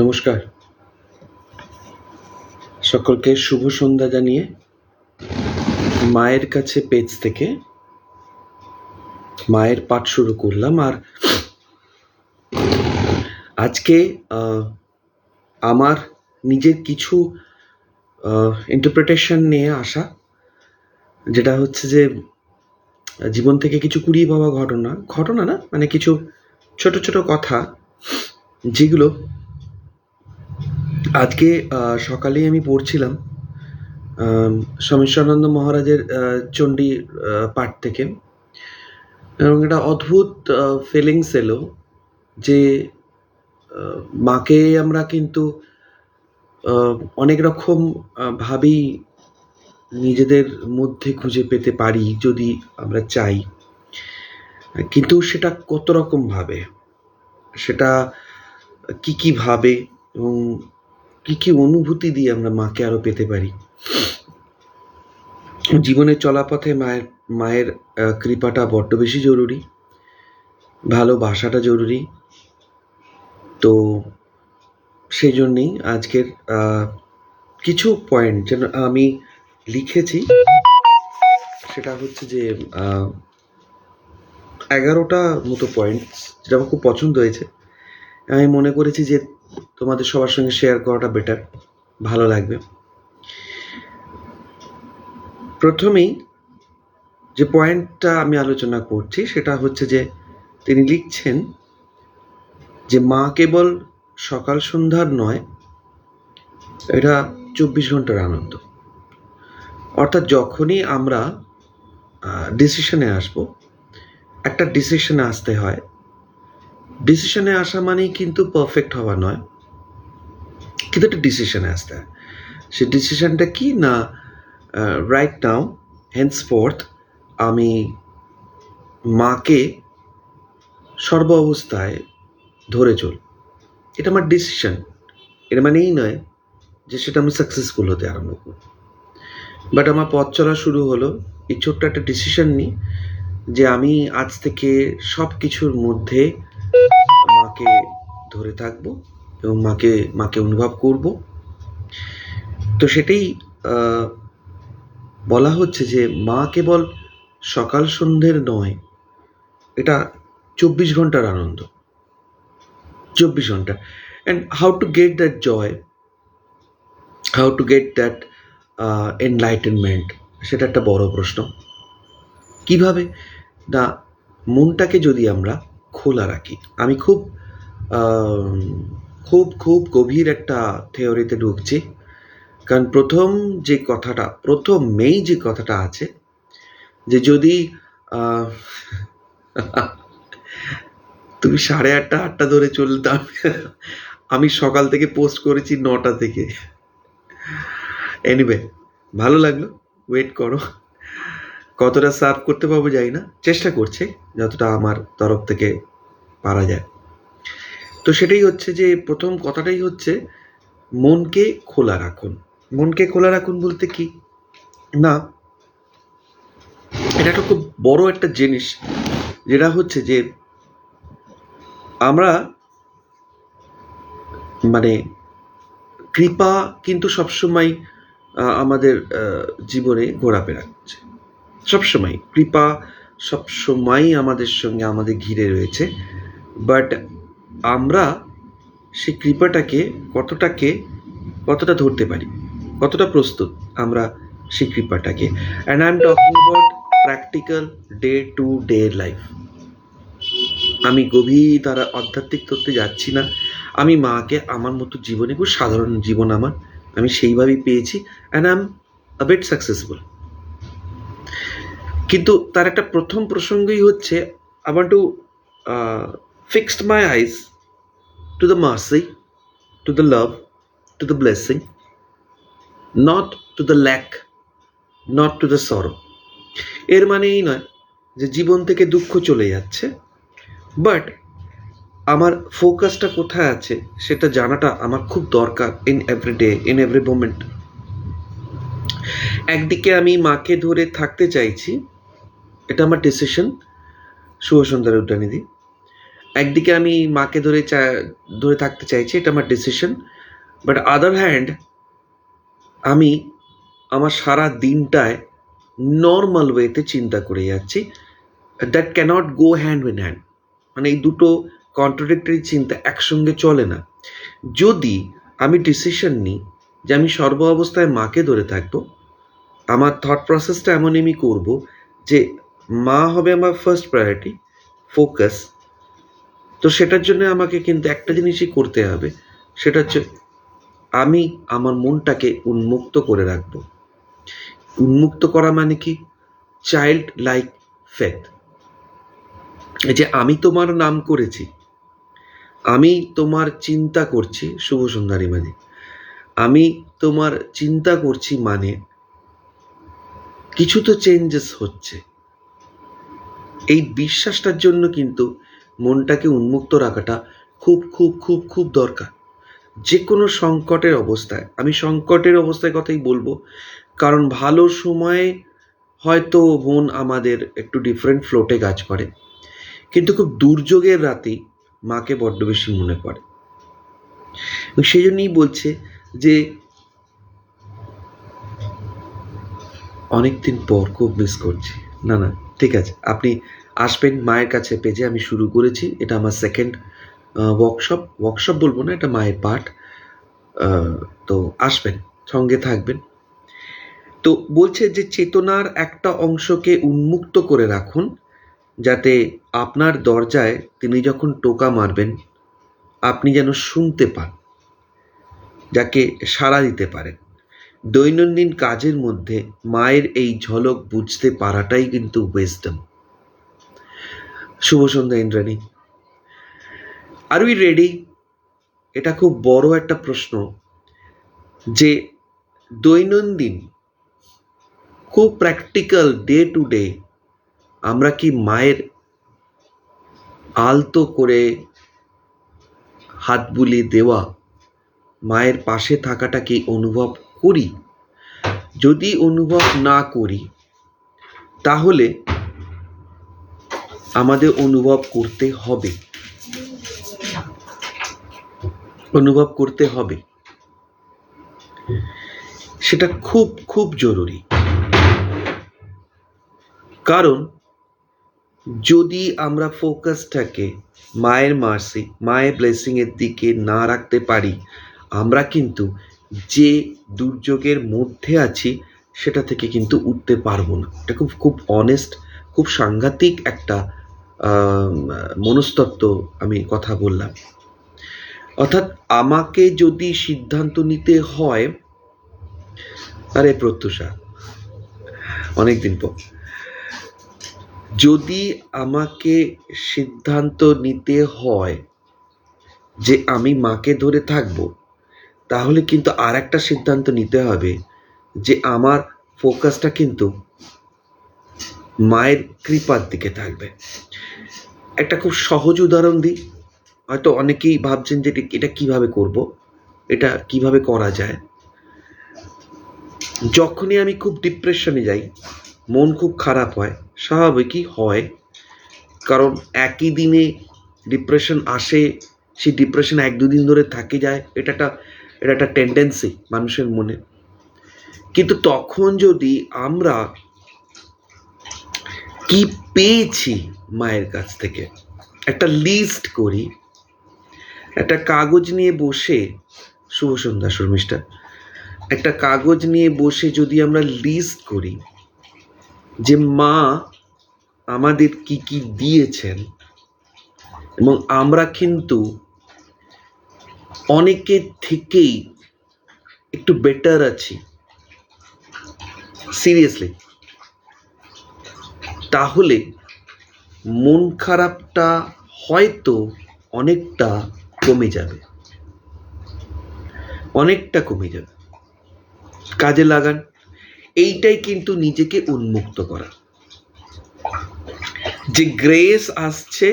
নমস্কার, সকলকে শুভ সন্ধ্যা জানিয়ে মায়ের কাছে পেজ থেকে মায়ের পাঠ শুরু করলাম। আর আজকে আমার নিজের কিছু ইন্টারপ্রিটেশন নিয়ে আসা, যেটা হচ্ছে যে জীবন থেকে কিছু কুড়িয়ে পাওয়া ঘটনা না, মানে কিছু ছোট ছোট কথা, যেগুলো আজকে সকালেই আমি পড়ছিলাম স্বামীশ্বরানন্দ মহারাজের চণ্ডী পাঠ থেকে, এবং একটা অদ্ভুত ফিলিংস এলো যে মাকে আমরা কিন্তু অনেক রকম ভাবেই নিজেদের মধ্যে খুঁজে পেতে পারি যদি আমরা চাই, কিন্তু সেটা কত রকম ভাবে, সেটা কি ভাবে এবং কি অনুভূতি দিয়ে আমরা মাকে আরো পেতে পারি। জীবনের চলাপথে মায়ের কৃপাটা বড্ড বেশি জরুরি, ভালোবাসাটা জরুরি। তো সেই জন্যেই আজকের কিছু পয়েন্ট যেন আমি লিখেছি, সেটা হচ্ছে যে 11টা মতো পয়েন্টস, যেটা আমার খুব পছন্দ হয়েছে। আমি মনে করেছি যে তোমাদের সবার সঙ্গে শেয়ার করাটা বেটার, ভালো লাগবে। প্রথমেই যে পয়েন্টটা আমি আলোচনা করছি সেটা হচ্ছে যে তিনি লিখছেন যে মা কেবল সকাল সন্ধ্যার নয়, এটা 24 ঘন্টার আনন্দ। অর্থাৎ যখনই আমরা ডিসিশনে আসবো, একটা ডিসিশনে আসতে হয়। ডিসিশনে আসা মানেই কিন্তু পারফেক্ট হওয়া নয়, কিন্তু একটা ডিসিশনে আসতে হয়। সেই ডিসিশনটা কি না, রাইট নাও হেন্সফোর্থ আমি মাকে সর্ব অবস্থায় ধরে চল, এটা আমার ডিসিশন। এটা মানে এই নয় যে সেটা আমি সাকসেসফুল হতে আরম্ভ করব, বাট আমার পথ চলা শুরু হলো এই ছোট্ট একটা ডিসিশন নিই যে আমি আজ থেকে সব কিছুর মধ্যে মাকে ধরে থাকবো এবং মাকে অনুভব করব। তো সেটাই বলা হচ্ছে যে মা কেবল সকাল সন্ধ্যের নয়, এটা 24 ঘন্টার আনন্দ, 24 ঘন্টা। And how to get that joy, how to get that enlightenment, সেটা একটা বড় প্রশ্ন। কিভাবে না, মনটাকে যদি আমরা খোলা রাখি। আমি খুব খুব খুব গভীর একটা থিওরিতে ঢুকছি, কারণ প্রথমেই যে কথাটা আছে যে যদি তুমি 8:30 ধরে চলতাম, আমি সকাল থেকে পোস্ট করেছি 9টা থেকে। এনিওয়ে, ভালো লাগলো, ওয়েট করো, কতটা সার্ভ করতে পারবো জানি না, চেষ্টা করছি যতটা আমার তরফ থেকে পারা যায়। তো সেটাই হচ্ছে যে প্রথম কথাটাই হচ্ছে মনকে খোলা রাখুন। মনকে খোলা রাখুন বলতে কি না, এটা একটা খুব বড় একটা জিনিস, যেটা হচ্ছে যে আমরা মানে কৃপা কিন্তু সবসময় আমাদের জীবনে ঘোরাফেরা করছে, সবসময় কৃপা সবসময় আমাদের সঙ্গে আমাদের ঘিরে রয়েছে। বাট আমরা সেই কৃপাটাকে কতটা ধরতে পারি, কতটা প্রস্তুত আমরা সেই কৃপাটাকে। And I am talking about practical day to day life. আমি গভীর তারা আধ্যাত্মিক তত্ত্বে যাচ্ছি না, আমি মাকে আমার মতো জীবনে, খুব সাধারণ জীবন আমার, আমি সেইভাবেই পেয়েছি, and I am a bit successful. কিন্তু তার একটা প্রথম প্রসঙ্গই হচ্ছে I want to fixed my eyes to the mercy, to the love, to the blessing, not to the lack, not to the sorrow. এর মানে এই নয় যে জীবন থেকে দুঃখ চলে যাচ্ছে, বাট আমার ফোকাসটা কোথায় আছে সেটা জানাটা আমার খুব দরকার in every day, in every moment. একদিকে আমি মাকে ধরে থাকতে চাইছি, এটা আমার ডিসিশন, শুভ সন্ধ্যার উদ্যানিধি। একদিকে আমি মাকে ধরে থাকতে চাইছি, এটা আমার ডিসিশন, বাট আদার হ্যান্ড আমি আমার সারা দিনটায় নর্মাল ওয়েতে চিন্তা করে যাচ্ছি। That cannot go hand in hand, মানে এই দুটো কন্ট্রাডিক্টরি চিন্তা একসঙ্গে চলে না। যদি আমি ডিসিশন নিই যে আমি সর্ব অবস্থায় মাকে ধরে থাকবো, আমার থট প্রসেসটা এমনই আমি করবো যে মা হবে আমার ফার্স্ট প্রায়োরিটি, ফোকাস। তো সেটার জন্য আমাকে কিন্তু একটা জিনিসই করতে হবে, সেটা হচ্ছে আমি আমার মনটাকে উন্মুক্ত করে রাখবো। উন্মুক্ত করা মানে কি? Child like faith. এই যে আমি তোমার নাম করেছি, আমি তোমার চিন্তা করছি, শুভ সুন্দরী মানে আমি তোমার চিন্তা করছি, মানে কিছু তো চেঞ্জেস হচ্ছে। এই বিশ্বাসটার জন্য কিন্তু মনটাকে উন্মুক্ত রাখাটা খুব খুব খুব খুব দরকার। যে কোনো সংকটের অবস্থায়, আমি সংকটের অবস্থায় কথাই বলবো, কারণ ভালো সময়ে হয়তো মন আমাদের একটু ডিফারেন্ট ফ্লোটে কাজ করে, কিন্তু খুব দুর্যোগের রাতেই মাকে বড্ড বেশি মনে পড়ে। সেই জন্যই বলছে যে অনেকদিন পর খুব মিস করছি। না না, ঠিক আছে, আপনি আসবেন মায়ের কাছে পেজে। আমি শুরু করেছি, এটা আমার সেকেন্ড ওয়ার্কশপ বলবো না, এটা মায়ের পাঠ। তো আসবেন, সঙ্গে থাকবেন। তো বলছে যে চেতনার একটা অংশকে উন্মুক্ত করে রাখুন, যাতে আপনার দরজায় তিনি যখন টোকা মারবেন আপনি যেন শুনতে পান, যাকে সাড়া দিতে পারেন। দৈনন্দিন কাজের মধ্যে মায়ের এই ঝলক বুঝতে পারাটাই কিন্তু উইজডম। শুভ সন্ধ্যা ইন্দ্রাণী। Are we ready? এটা খুব বড় একটা প্রশ্ন, যে দৈনন্দিন খুব প্র্যাকটিক্যাল ডে টু ডে আমরা কি মায়ের আলতো করে হাত বুলিয়ে দেওয়া, মায়ের পাশে থাকাটা কি অনুভব করি? যদি অনুভব না করি তাহলে আমাদের অনুভব করতে হবে, অনুভব করতে হবে। সেটা খুব খুব জরুরি। কারণ যদি আমরা ফোকাসটাকে মায়ের মার্সি, মায়ের ব্লেসিং এর দিকে না রাখতে পারি, আমরা কিন্তু যে দুর্যোগের মধ্যে আছি সেটা থেকে কিন্তু উঠতে পারবো না। এটা খুব খুব অনেস্ট, খুব সাংঘাতিক একটা মনস্তত্ত্ব আমি কথা বললাম। অর্থাৎ আমাকে যদি সিদ্ধান্ত নিতে হয়, আরে প্রত্যুষা অনেকদিন পর, যদি আমাকে সিদ্ধান্ত নিতে হয় যে আমি মাকে ধরে থাকব, তাহলে কিন্তু আর একটা সিদ্ধান্ত নিতে হবে যে আমার ফোকাসটা কিন্তু মায়ের কৃপার দিকে থাকবে। একটা খুব সহজ উদাহরণ দিই, হয়তো অনেকেই ভাবছেন যে এটা কিভাবে করব, এটা কিভাবে করা যায়। যখনই আমি খুব ডিপ্রেশনে যাই, মন খুব খারাপ হয়, স্বাভাবিকই হয়, কারণ একই দিনে ডিপ্রেশন আসে, সেই ডিপ্রেশন 1-2 দিন ধরে থাকে যায়, এটা একটা টেন্ডেন্সি মানুষের মনে। কিন্তু তখন যদি আমরা কি পেয়েছি মায়ের কাছ থেকে একটা লিস্ট করি, একটা কাগজ নিয়ে বসে, শুভ সন্ধ্যা শর্মিষ্ঠা, একটা কাগজ নিয়ে বসে যদি আমরা লিস্ট করি যে মা আমাদের কি কি দিয়েছেন, এবং আমরা কিন্তু অনেকের থেকেই একটু বেটার আছি, সিরিয়াসলি, তাহলে মন খারাপটা হয়তো অনেকটা কমে যাবে, অনেকটা কমে যাবে। কাজে লাগান। এইটাই কিন্তু নিজেকে উন্মুক্ত করা। যে গ্রেস আসছে,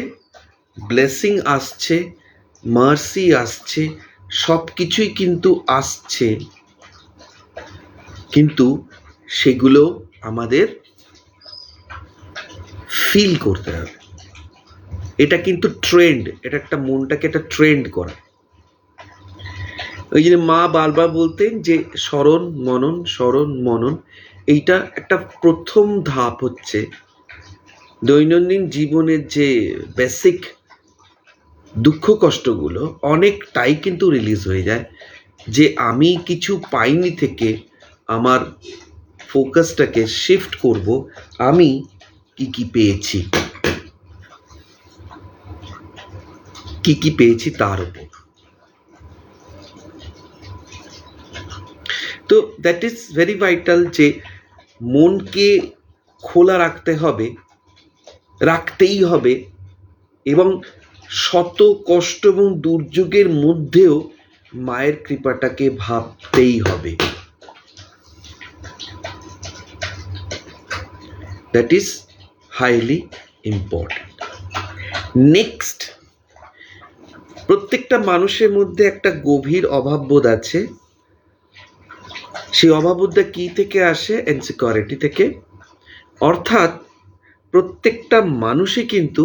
ব্লেসিং আসছে, মার্সি আসছে, সব কিছুই কিন্তু আসছে, কিন্তু সেগুলো আমাদের ফিল করতে হবে। এটা কিন্তু ট্রেন্ড, এটা একটা মনটাকে একটা ট্রেন্ড করা। ওই জন্য মা বারবার বলতেন যে স্মরণ মনন, স্মরণ মনন। এইটা একটা প্রথম ধাপ হচ্ছে দৈনন্দিন জীবনের যে বেসিক দুঃখ কষ্টগুলো অনেকটাই কিন্তু রিলিজ হয়ে যায়, যে আমি কিছু পাইনি থেকে আমার ফোকাসটাকে শিফট করব আমি কি কি পেয়েছি, কি কি পেয়েছি তার উপর। তো দ্যাট ইজ ভেরি ভাইটাল, যে মনকে খোলা রাখতে হবে, রাখতেই হবে, এবং শত কষ্ট এবং দুর্যোগের মধ্যেও মায়ের কৃপাটাকে ভাবতেই হবে। That is highly important. Next, প্রত্যেকটা মানুষের মধ্যে একটা গভীর অভাববোধ আছে। সেই অভাববোধটা কি থেকে আসে? ইনসিকিউরিটি থেকে। অর্থাৎ প্রত্যেকটা মানুষই কিন্তু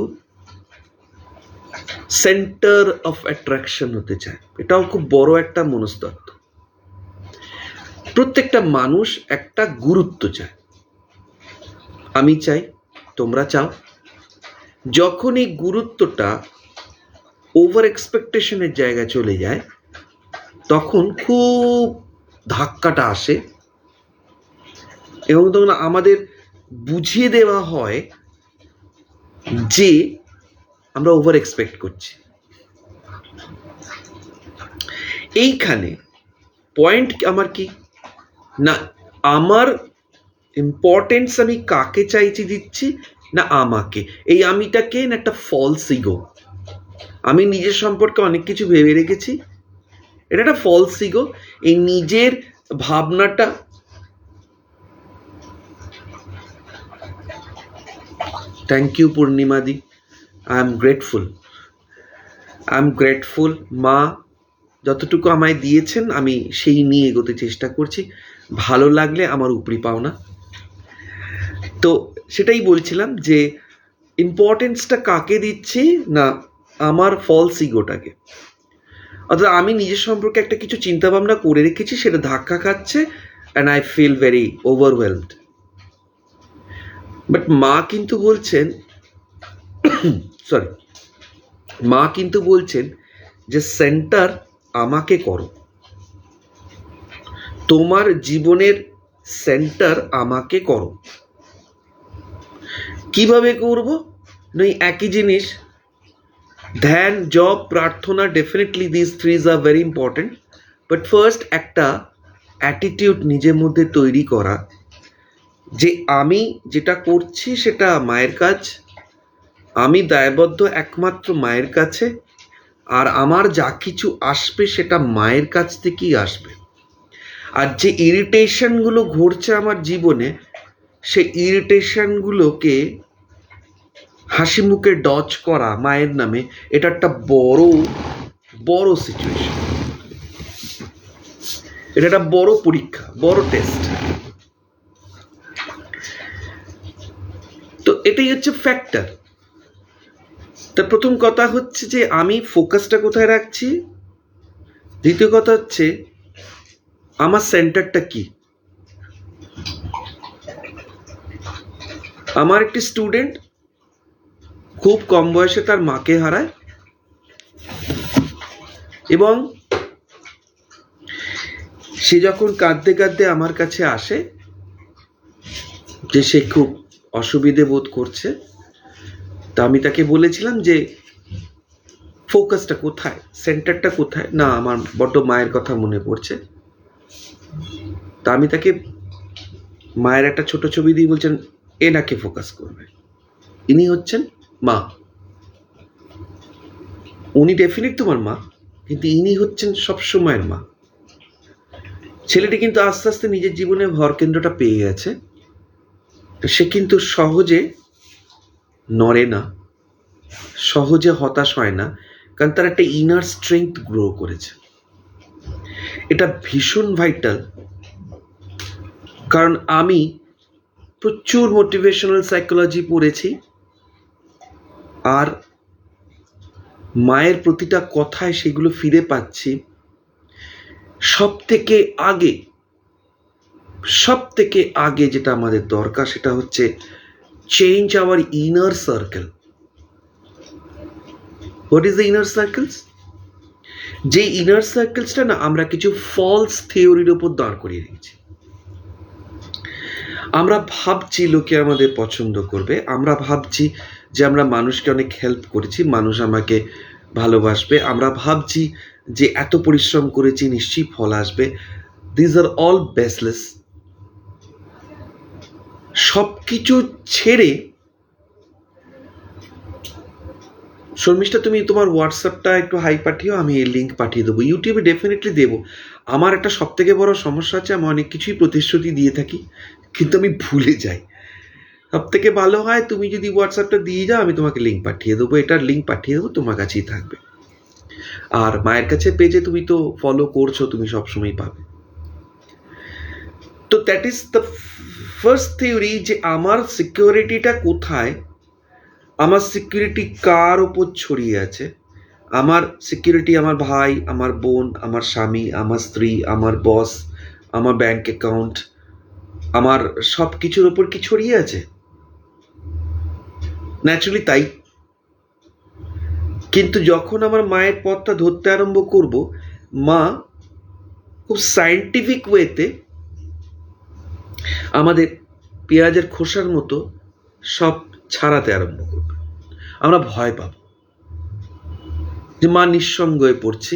সেন্টার অফ অ্যাট্রাকশন হতে চায়। এটাও খুব বড় একটা মনস্তত্ত্ব। প্রত্যেকটা মানুষ একটা গুরুত্ব চায়। আমি চাই, তোমরা চাও। যখন এই গুরুত্বটা ওভার এক্সপেকটেশনের জায়গায় চলে যায়, তখন খুব ধাক্কাটা আসে, এবং তখন আমাদের বুঝিয়ে দেওয়া হয় যে আমরা ওভার এক্সপেক্ট করছি। এইখানে পয়েন্ট আমার কি না, আমার ইম্পর্টেন্স আমি কাকে চাইছি দিচ্ছি, না আমাকে। এই আমিটাকে না একটা ফলস ইগো। আমি নিজের সম্পর্কে অনেক কিছু ভেবে রেখেছি, এটা একটা ফলস ইগো। এই নিজের ভাবনাটা থ্যাংক ইউ পূর্ণিমাদি, আই এম গ্রেটফুল। মা যতটুকু আমায় দিয়েছেন আমি সেই নিয়ে এগোতে চেষ্টা করছি। ভালো লাগলে আমার উপরি পাওনা। তো সেটাই বলছিলাম যে ইম্পর্টেন্সটা কাকে দিচ্ছি, না আমার ফলস ইগোটাকে। অর্থাৎ আমি নিজের সম্পর্কে একটা কিছু চিন্তা ভাবনা করে রেখেছি, সেটা ধাক্কা খাচ্ছে, and I feel very overwhelmed. But মা কিন্তু বলছেন যে সেন্টার আমাকে করো, তোমার জীবনের সেন্টার আমাকে করো। কিভাবে করব? না, একই জিনিস, ধ্যান, জব, প্রার্থনা, definitely this থ্রিজ are very important. But first একটা অ্যাটিটিউড নিজের মধ্যে তৈরি করা, যে আমি যেটা করছি সেটা মায়ের কাজ, আমি দায়বদ্ধ একমাত্র মায়ের কাছে, আর আমার যা কিছু আসবে সেটা মায়ের কাছ থেকেই আসবে। আর যে ইরিটেশনগুলো ঘটছে আমার জীবনে, সেই ইরিটেশনগুলোকে হাসি মুখে ডজ করা মায়ের নামে, এটা একটা বড় বড় সিচুয়েশন, এটা একটা বড় পরীক্ষা, বড় টেস্ট। তো এটাই হচ্ছে ফ্যাক্টর। তা প্রথম কথা হচ্ছে যে আমি ফোকাসটা কোথায় রাখছি। দ্বিতীয় কথা হচ্ছে আমার সেন্টারটা কি। আমার একটি স্টুডেন্ট খুব কম বয়সে তার মাকে হারায়, এবং সে যখন কাঁদতে কাঁদতে আমার কাছে আসে যে সে খুব অসুবিধে বোধ করছে, তা আমি তাকে বলেছিলাম যে ফোকাসটা কোথায়, সেন্টারটা কোথায়। না, আমার বড্ড মায়ের কথা মনে পড়ছে। তা আমি তাকে মায়ের একটা ছোট ছবি দিয়ে বলছেন, এনাকে ফোকাস করবে, ইনি হচ্ছেন মা। উনি ডেফিনেট তোমার মা, কিন্তু ইনি হচ্ছেন সবসময়ের মা। ছেলেটি কিন্তু আস্তে আস্তে নিজের জীবনে ভরকেন্দ্রটা পেয়ে গেছে। সে কিন্তু সহজে নড়ে না, সহজে হতাশ হয় না, কারণ তার একটা ইনার স্ট্রেংথ গ্রো করেছে। এটা ভীষণ ভাইটাল, কারণ আমি প্রচুর মোটিভেশনাল সাইকোলজি পড়েছি, আর মায়ের প্রতিটা কথায় সেগুলো ফিরে পাচ্ছি। সব থেকে আগে যেটা আমাদের দরকার সেটা হচ্ছে change our inner circle. What is the inner circles? যে ইনার সার্কেলসটা না আমরা কিছু ফলস থিওরির উপর দাঁড় করিয়ে রেখেছি। আমরা ভাবছি লোকে আমাদের পছন্দ করবে, আমরা ভাবছি যে আমরা মানুষকে অনেক হেল্প করেছি, মানুষ আমাকে ভালোবাসবে, আমরা ভাবছি যে এত পরিশ্রম করেছি নিশ্চয়ই ফল আসবে। This are all baseless. সব কিছু ছেড়ে শর্মিষ্ঠা, তুমি তোমার হোয়াটসঅ্যাপটা একটু হাই পাঠিও, আমি এই লিঙ্ক পাঠিয়ে দেবো। ইউটিউবে ডেফিনেটলি দেবো। আমার একটা সব থেকে বড় সমস্যা আছে, আমি অনেক কিছুই প্রতিশ্রুতি দিয়ে থাকি কিন্তু আমি ভুলে যাই। সব থেকে ভালো হয় তুমি যদি হোয়াটসঅ্যাপটা দিয়ে যাও, আমি তোমাকে লিঙ্ক পাঠিয়ে দেবো, এটার লিঙ্ক পাঠিয়ে দেবো, তোমার কাছেই থাকবে। আর মায়ের কাছে পেজে তুমি তো ফলো করছো, তুমি সবসময় পাবে। তো that is the first theory, যে আমার সিকিউরিটিটা কোথায়, আমার সিকিউরিটি কার ওপর ছড়িয়ে আছে। আমার সিকিউরিটি আমার ভাই, আমার বোন, আমার স্বামী, আমার স্ত্রী, আমার বস, আমার ব্যাংক অ্যাকাউন্ট, আমার সব কিছুর ওপর কি ছড়িয়ে আছে? ন্যাচুরালি তাই। কিন্তু যখন আমার মায়ের পথটা ধরতে আরম্ভ করব, মা খুব সায়েন্টিফিক ওয়েতে আমাদের পেঁয়াজের খোসার মতো সব ছাড়াতে আরম্ভ করবে। আমরা ভয় পাব যে মা নিঃসঙ্গ হয়ে পড়ছি,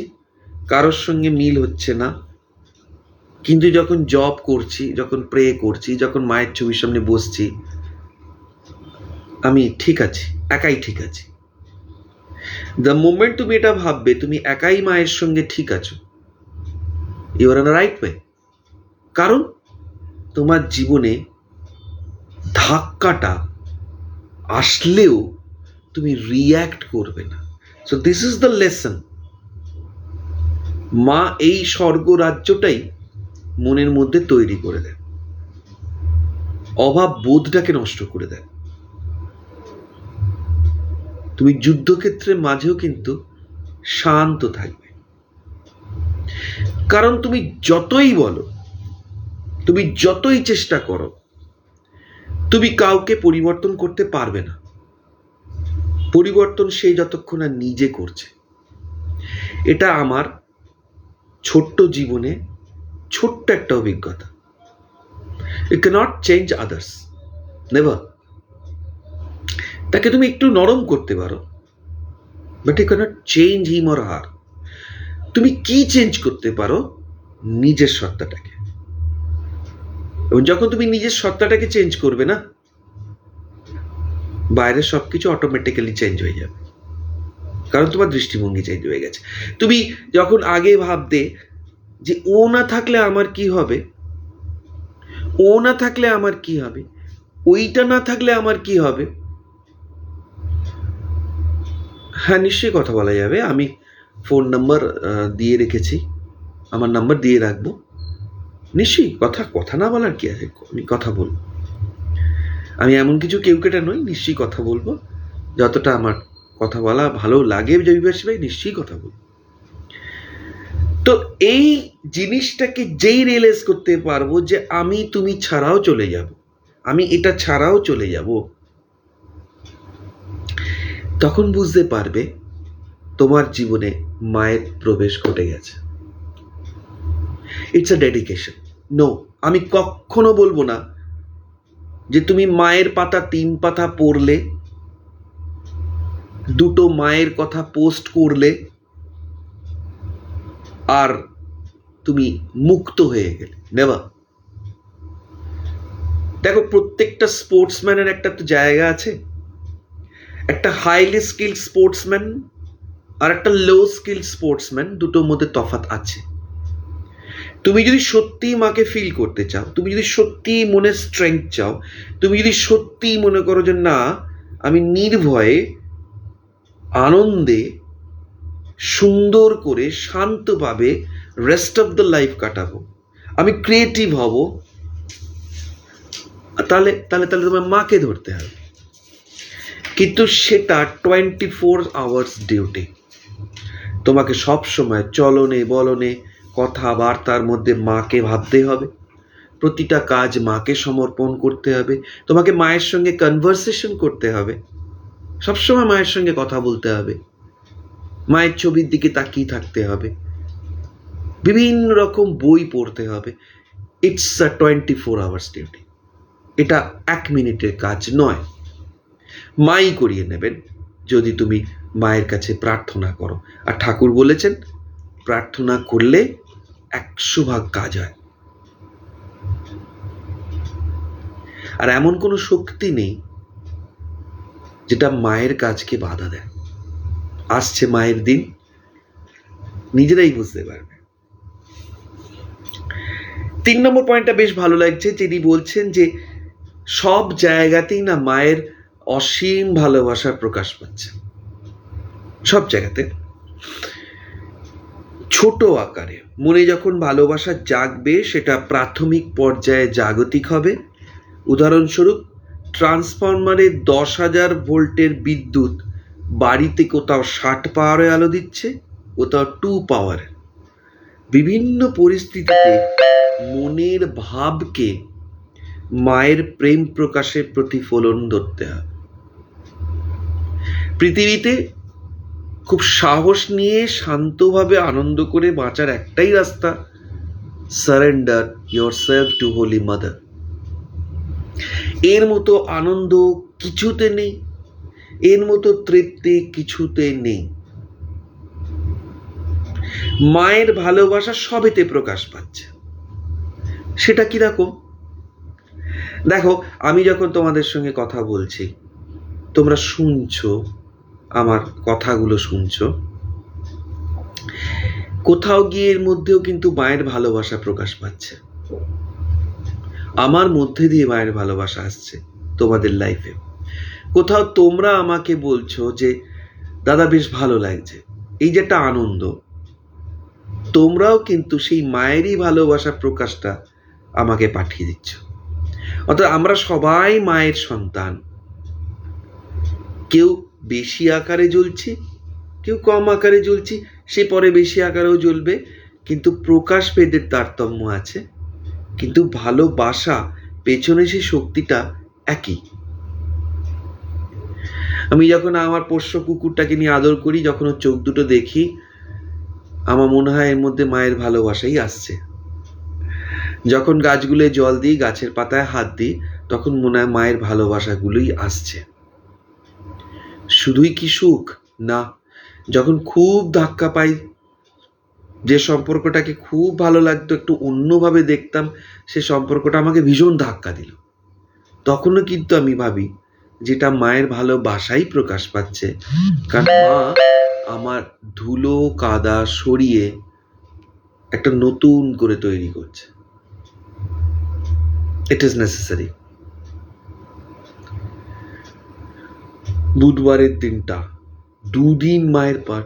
কারোর সঙ্গে মিল হচ্ছে না। কিন্তু যখন জব করছি, যখন প্রে করছি, যখন মায়ের ছবির সামনে বসছি, আমি ঠিক আছি, একাই ঠিক আছি। দ্য মোমেন্ট তুমি এটা ভাববে তুমি একাই মায়ের সঙ্গে ঠিক আছো, you are on the right way. কারণ তোমার জীবনে ধাক্কাটা আসলেও তুমি রিয়্যাক্ট করবে না। So this is the lesson. মা এই স্বর্গরাজ্যটাই মনের মধ্যে তৈরি করে দেয়, অভাব বোধটাকে নষ্ট করে দেয়। তুমি যুদ্ধক্ষেত্রের মাঝেও কিন্তু শান্ত থাকবে। কারণ তুমি যতই বলো, তুমি যতই চেষ্টা করো, তুমি কাউকে পরিবর্তন করতে পারবে না। পরিবর্তন সেই যতক্ষণ না নিজে করছে। এটা আমার ছোট্ট জীবনে ছোট্ট একটা অভিজ্ঞতা। You cannot change others, never. তাকে তুমি একটু নরম করতে পারো, but you cannot change him or her. তুমি কি চেঞ্জ করতে পারো? নিজের সত্তাটাকে। এবং যখন তুমি নিজের সত্তাটাকে চেঞ্জ করবে না, বাইরের সবকিছু অটোমেটিক্যালি চেঞ্জ হয়ে যাবে। কারণ তোমার দৃষ্টিভঙ্গি চেঞ্জ হয়ে গেছে। তুমি যখন আগে ভাবতে যে ও না থাকলে আমার কি হবে, ও না থাকলে আমার কি হবে, ওইটা না থাকলে আমার কি হবে, হ্যাঁ নিশ্চয়ই কথা বলা যাবে। আমি ফোন নাম্বার দিয়ে রেখেছি, আমার নাম্বার দিয়ে রাখবো। নিশ্চয়ই কথা না বলার কি আছে, আমি কথা বলবো। আমি এমন কিছু কেউ কেটে নই, নিশ্চয়ই কথা বলবো। যতটা আমার কথা বলা ভালো লাগে জবিবাস ভাই, নিশ্চয়ই কথা বলবো। তো এই জিনিসটাকে যেই রিয়েলাইজ করতে পারবো যে আমি তুমি ছাড়াও চলে যাব, আমি এটা ছাড়াও চলে যাব, তখন বুঝতে পারবে তোমার জীবনে মায়ের প্রবেশ ঘটে গেছে। It's a dedication. নো, আমি কখনো বলবো না যে তুমি মায়ের পাতা 3 পাতা পড়লে, 2টো মায়ের কথা পোস্ট করলে আর তুমি মুক্ত হয়ে গেলে। নেভার। দেখো, প্রত্যেকটা স্পোর্টসম্যানের একটা তো জায়গা আছে। একটা হাইলি স্কিল্ড স্পোর্টসম্যান আর একটা লো স্কিল্ড স্পোর্টসম্যান, দুটোর মধ্যে তফাৎ আছে। তুমি যদি সত্যিই মাকে ফিল করতে চাও, তুমি যদি সত্যিই মনে স্ট্রেংথ চাও, তুমি যদি সত্যিই মনে করো যে না আমি নির্ভয়ে আনন্দে সুন্দর করে শান্তভাবে রেস্ট অফ দ্য লাইফ কাটাবো, আমি ক্রিয়েটিভ হব, তাহলে তাহলে তাহলে তোমার মাকে ধরতে হবে। কিন্তু সেটা 24 আওয়ার্স ডিউটি। তোমাকে সব সময় চলনে বলনে কথাবার্তার মধ্যে মাকে ভাবতে হবে, প্রতিটা কাজ মাকে সমর্পণ করতে হবে, তোমাকে মায়ের সঙ্গে কনভারসেশন করতে হবে, সবসময় মায়ের সঙ্গে কথা বলতে হবে, মায়ের ছবির দিকে তাকিয়ে থাকতে হবে, বিভিন্ন রকম বই পড়তে হবে। It's a 24 hours duty. এটা 1 মিনিটের কাজ নয়। মাই করিয়ে নেবেন যদি তুমি মায়ের কাছে প্রার্থনা করো। আর ঠাকুর বলেছেন প্রার্থনা করলে 100 ভাগ কাজ হয়। আর এমন কোনো শক্তি নেই যেটা মায়ের কাজকে বাধা দেয়। আসছে মায়ের দিন, নিজেরাই বুঝতে পারবে। 3 নম্বর পয়েন্টটা বেশ ভালো লাগছে, যিনি বলছেন যে সব জায়গাতেই না মায়ের অসীম ভালোবাসার প্রকাশ পাচ্ছে, সব জায়গাতে ছোট আকারে। মনে যখন ভালোবাসা জাগবে সেটা প্রাথমিক পর্যায়ে জাগতিক হবে। উদাহরণস্বরূপ ট্রান্সফরমারে 10,000 ভোল্টের বিদ্যুৎ বাড়িতে কোথাও 60 পাওয়ারে আলো দিচ্ছে, কোথাও 2 পাওয়ারে। বিভিন্ন পরিস্থিতিতে মনের ভাবকে মায়ের প্রেম প্রকাশের প্রতিফলন ধরতে হবে। পৃথিবীতে খুব সাহস নিয়ে শান্তভাবে আনন্দ করে বাঁচার একটাই রাস্তা, surrender yourself to holy mother. এর মতো আনন্দ কিছুতে নেই, এর মতো তৃপ্তি কিছুতে নেই। মায়ের ভালোবাসা সবেতে প্রকাশ পাচ্ছে। সেটা কিরকম? দেখো, আমি যখন তোমাদের সঙ্গে কথা বলছি, তোমরা শুনছো, আমার কথাগুলো শুনছো, কোথাও গিয়ে এর মধ্যেও কিন্তু মায়ের ভালোবাসা প্রকাশ পাচ্ছে। আমার মধ্যে দিয়ে মায়ের ভালোবাসা আসছে তোমাদের লাইফে। কোথাও তোমরা আমাকে বলছো যে দাদা বেশ ভালো লাগছে, এই যে একটা আনন্দ, তোমরাও কিন্তু সেই মায়েরই ভালোবাসার প্রকাশটা আমাকে পাঠিয়ে দিচ্ছ। অর্থাৎ আমরা সবাই মায়ের সন্তান। কেউ বেশি আকারে জ্বলছি, কেউ কম আকারে জ্বলছি, সে পরে বেশি আকারেও জ্বলবে, কিন্তু প্রকাশ ভেদের তারতম্য আছে। কিন্তু ভালোবাসা পেছনে সেই শক্তিটা একই। আমি যখন আমার পোষ্য কুকুরটাকে নিয়ে আদর করি, যখন ওর চোখ দুটো দেখি, আমার মনে হয় এর মধ্যে মায়ের ভালোবাসাই আসছে। যখন গাছগুলোয় জল দিই, গাছের পাতায় হাত দিই, তখন মনে হয় মায়ের ভালোবাসাগুলোই আসছে। শুধুই কি সুখ? না, যখন খুব ধাক্কা পাই, যে সম্পর্কটাকে খুব ভালো লাগতো, একটু অন্যভাবে দেখতাম, সে সম্পর্কটা আমাকে ভীষণ ধাক্কা দিল, তখনও কিন্তু আমি ভাবি যেটা মায়ের ভালোবাসাই প্রকাশ পাচ্ছে। কারণ মা আমার ধুলো কাদা সরিয়ে একটা নতুন করে তৈরি করছে। It is necessary. বুধবারের দিনটা 2 দিন মায়ের পর,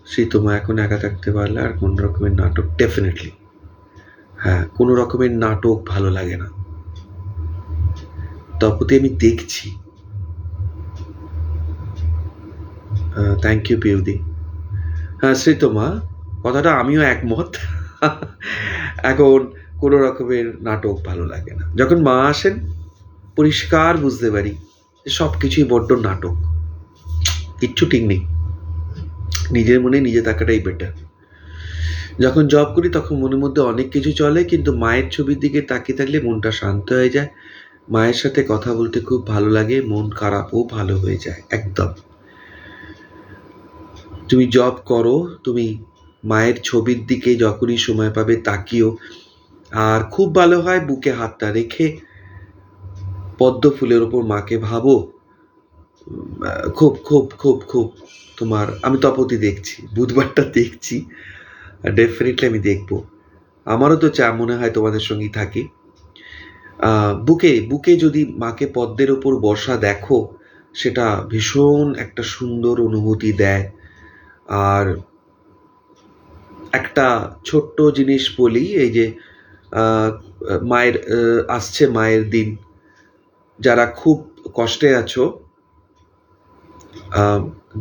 সেই তো মা এখন একা থাকতে পারলে আর কোন রকমের নাটক, ডেফিনেটলি হ্যাঁ, কোনো রকমের নাটক ভালো লাগে না। তপতি আমি দেখছি। থ্যাংক ইউ পিউদি। হ্যাঁ, সেই তো মা, কথাটা আমিও একমত। এখন কোনো রকমের নাটক ভালো লাগে না। যখন মা আসেন পরিষ্কার বুঝতে পারি যে সব কিছুই বড্ড নাটক, কিচ্ছু ঠিক নেই। নিজের মনে নিজে থাকাটাই বেটার। যখন জব করি তখন মনের মধ্যে অনেক কিছু চলে, কিন্তু মায়ের ছবির দিকে তাকিয়ে থাকলে মনটা শান্ত হয়ে যায়। মায়ের সাথে কথা বলতে খুব ভালো লাগে, মন খারাপও ভালো হয়ে যায় একদম। তুমি জব করো, তুমি মায়ের ছবির দিকে যখনই সময় পাবে তাকিও। আর খুব ভালো হয় বুকে হাতটা রেখে পদ্ম ফুলের ওপর মাকে ভাবো। খুব খুব খুব খুব তোমার, আমি তপতি দেখছি, বুধবারটা দেখছি, ডেফিনেটলি আমি দেখবো। আমারও তো মনে হয় তোমাদের সঙ্গেই থাকি। বুকে বুকে যদি মাকে পদ্মের ওপর বসা দেখো, সেটা ভীষণ একটা সুন্দর অনুভূতি দেয়। আর একটা ছোট্ট জিনিস বলি, এই যে মায়ের আসছে মায়ের দিন, যারা খুব কষ্টে আছো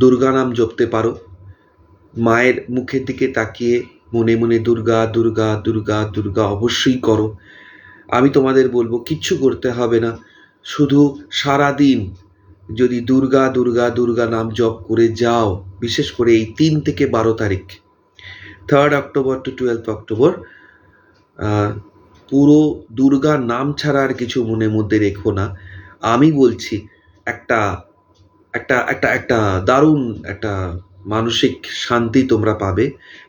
দুর্গা নাম জপতে পারো, মায়ের মুখের দিকে তাকিয়ে মনে মনে দুর্গা দুর্গা দুর্গা দুর্গা অবশ্যই করো। আমি তোমাদের বলবো কিচ্ছু করতে হবে না, শুধু সারাদিন যদি দুর্গা দুর্গা দুর্গা নাম জপ করে যাও, বিশেষ করে এই 3 থেকে 12 তারিখ, 3rd October two 12th October, পুরো দুর্গা নাম ছাড়া আর কিছু মনের মধ্যে রেখো না। আমি বলছি একটা একটা একটা একটা দারুণ একটা মানসিক শান্তি তোমরা পাবে।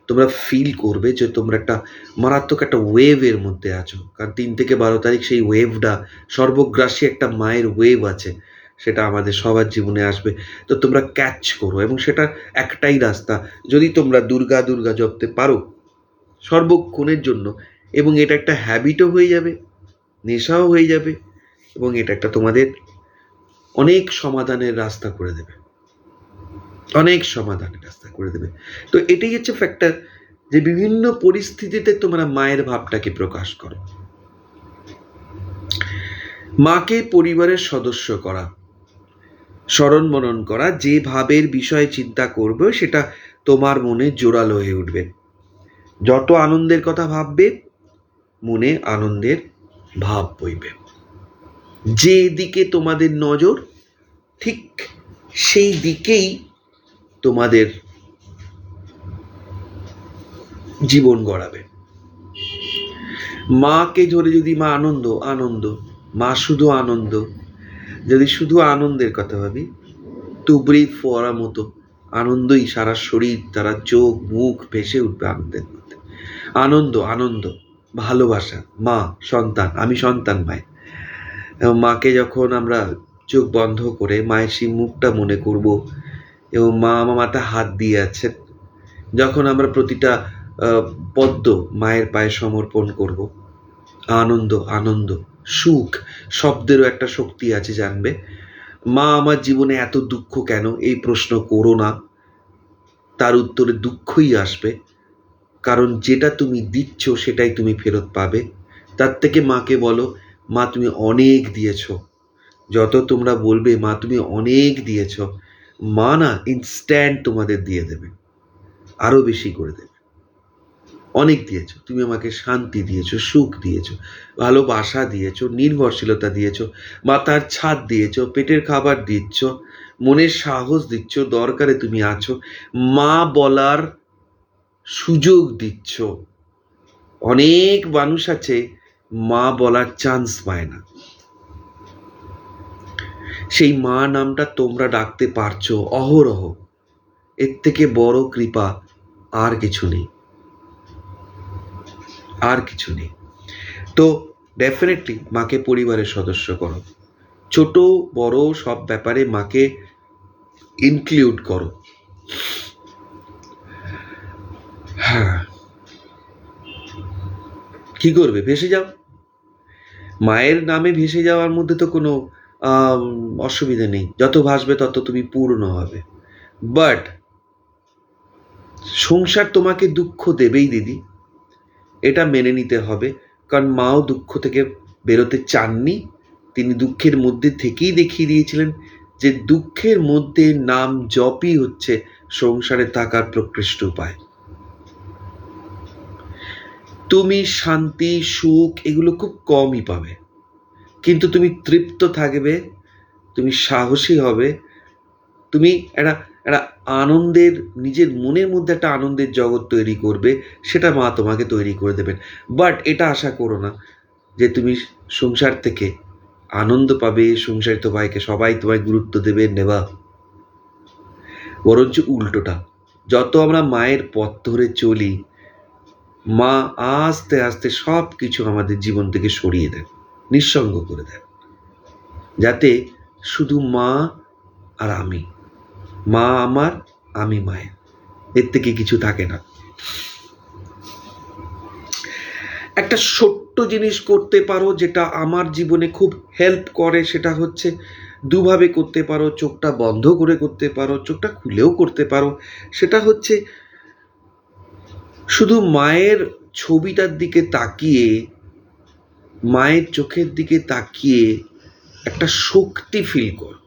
তোমরা ফিল করবে যে তোমরা একটা মারাত্মক একটা ওয়েভের মধ্যে আছো। কারণ 3 থেকে 12 তারিখ সেই ওয়েভটা, সর্বগ্রাসী একটা মায়ের ওয়েভ আছে, সেটা আমাদের সবার জীবনে আসবে। তো তোমরা ক্যাচ করো, এবং সেটার একটাই রাস্তা, যদি তোমরা দুর্গা দুর্গা জপতে পারো সর্বক্ষণের জন্য, এবং এটা একটা হ্যাবিটও হয়ে যাবে, নেশাও হয়ে যাবে, এবং এটা একটা তোমাদের অনেক সমাধানের রাস্তা করে দেবে, অনেক সমাধানের রাস্তা করে দেবে। তো এটাই হচ্ছে ফ্যাক্টর, যে বিভিন্ন পরিস্থিতিতে তোমরা মায়ের ভাবটাকে প্রকাশ করো। মাকে পরিবারের সদস্য করা, স্মরণ মনন করা, যে ভাবের বিষয়ে চিন্তা করবে সেটা তোমার মনে জোরালো হয়ে উঠবে। যত আনন্দের কথা ভাববে, মনে আনন্দের ভাব বইবে। যে দিকে তোমাদের নজর, ঠিক সেই দিকেই তোমাদের জীবন গড়াবে। মাকে ধরে যদি মা আনন্দ আনন্দ, মা শুধু আনন্দ, যদি শুধু আনন্দের কথা ভাবি, তুবড়ি ফোয়ারা মতো আনন্দই সারা শরীর, তারা চোখ মুখ ভেসে উঠবে আনন্দের মধ্যে। আনন্দ আনন্দ, ভালোবাসা, মা সন্তান, আমি সন্তান মায়ের। এবং মাকে যখন আমরা চোখ বন্ধ করে মায়ের সেই মুখটা মনে করব, এবং মা আমার মাথায় হাত দিয়ে আছেন, যখন আমরা প্রতিটা পদ্ম মায়ের পায়ে সমর্পণ করব, আনন্দ আনন্দ, সুখ, শব্দেরও একটা শক্তি আছে জানবে। মা আমার জীবনে এত দুঃখ কেন, এই প্রশ্ন করো না, তার উত্তরে দুঃখই আসবে। কারণ যেটা তুমি দিচ্ছ সেটাই তুমি ফেরত পাবে। তার থেকে মাকে বলো, মা তুমি অনেক দিয়েছ। যত তোমরা বলবে মা তুমি অনেক দিয়েছ, মা না ইনস্ট্যান্ট তোমাদের দিয়ে দেবে, আরো বেশি করে দেবে। অনেক দিয়েছ তুমি, আমাকে শান্তি দিয়েছো, সুখ দিয়েছো, ভালোবাসা দিয়েছো, নির্ভরশীলতা দিয়েছো, মাথার ছাদ দিয়েছো, পেটের খাবার দিচ্ছ, মনের সাহস দিচ্ছ, দরকারে তুমি আছো, মা বলার সুযোগ দিচ্ছ। অনেক মানুষ আছে মা বলার চান্স পায় না, সেই মা নামটা তোমরা ডাকতে পারছো অহরহ। এর থেকে বড় কৃপা আর কিছু নেই, আর কিছু নেই। তো ডেফিনেটলি মাকে পরিবারের সদস্য করো, ছোট বড় সব ব্যাপারে মাকে ইনক্লুড করো। হ্যাঁ, কি করবে, ভেসে যাও। মায়ের নামে ভেসে যাওয়ার মধ্যে তো কোনো অসুবিধা নেই, যত ভাসবে তত তুমি পূর্ণ হবে। বাট সংসার তোমাকে দুঃখ দেবেই দিদি, এটা মেনে নিতে হবে। কারণ মাও দুঃখ থেকে বেরোতে চাননি, তিনি দুঃখের মধ্যে থেকেই দেখিয়ে দিয়েছিলেন যে দুঃখের মধ্যে নাম জপই হচ্ছে সংসারে থাকার প্রকৃষ্ট উপায়। তুমি শান্তি সুখ এগুলো খুব কমই পাবে, কিন্তু তুমি তৃপ্ত থাকবে, তুমি সাহসী হবে, তুমি একটা একটা আনন্দের, নিজের মনের মধ্যে একটা আনন্দের জগৎ তৈরি করবে, সেটা মা তোমাকে তৈরি করে দেবেন। বাট এটা আশা করো না যে তুমি সংসার থেকে আনন্দ পাবে, সংসারিত ভাইকে সবাই তোমায় গুরুত্ব দেবে, নেবা। বরঞ্চ উল্টোটা, যত আমরা মায়ের পথ ধরে চলি, মা আস্তে আস্তে সব কিছু আমাদের জীবন থেকে সরিয়ে দেন, নিঃসঙ্গ করে দেন, যাতে শুধু মা আর আমি, মা আমার আমি মায়ের, এর থেকে কিছু থাকে না। একটা ছোট্ট জিনিস করতে পারো যেটা আমার জীবনে খুব হেল্প করে, সেটা হচ্ছে দুভাবে করতে পারো, চোখটা বন্ধ করে করতে পারো, চোখটা খুলেও করতে পারো। সেটা হচ্ছে শুধু মায়ের ছবিটার দিকে তাকিয়ে, মায়ের চোখের দিকে তাকিয়ে একটা শক্তি ফিল করো।